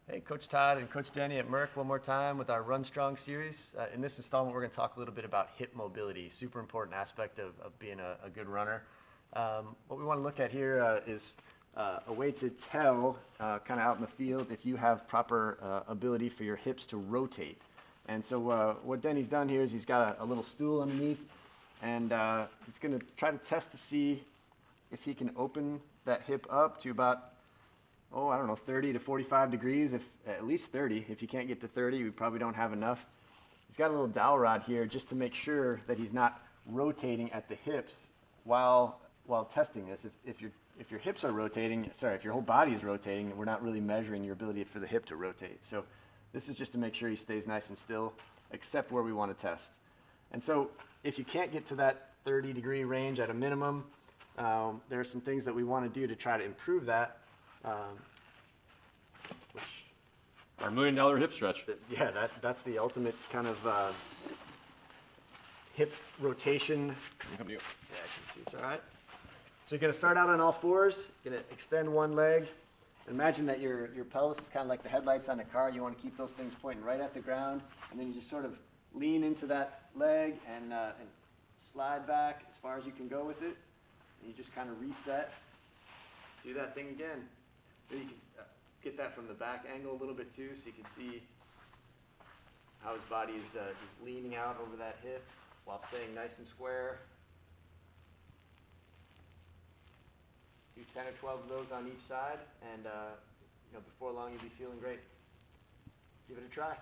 Hey, Coach Todd and Coach Denny at Merck one more time with our Run Strong series. In this installment, we're going to talk a little bit about hip mobility, super important aspect of being a good runner. What we want to look at here is a way to tell kind of out in the field if you have proper ability for your hips to rotate. And so what Denny's done here is he's got a little stool underneath, and he's going to try to test to see if he can open that hip up to about, I don't know, 30 to 45 degrees, if at least 30. If you can't get to 30, we probably don't have enough. He's got a little dowel rod here just to make sure that he's not rotating at the hips while testing this. If your hips are rotating, if your whole body is rotating, we're not really measuring your ability for the hip to rotate. So this is just to make sure he stays nice and still, except where we want to test. And so if you can't get to that 30-degree range at a minimum, there are some things that we want to do to try to improve that. Our $1 million hip stretch. Yeah, that's the ultimate kind of hip rotation. Come to you. Yeah, I can see. It's all right. So you're going to start out on all fours. You're going to extend one leg. Imagine that your pelvis is kind of like the headlights on a car. You want to keep those things pointing right at the ground, and then you just sort of lean into that leg and slide back as far as you can go with it. And you just kind of reset. Do that thing again. Then you can get that from the back angle a little bit too, so you can see how his body is leaning out over that hip while staying nice and square. Do 10 or 12 of those on each side, and before long you'll be feeling great. Give it a try.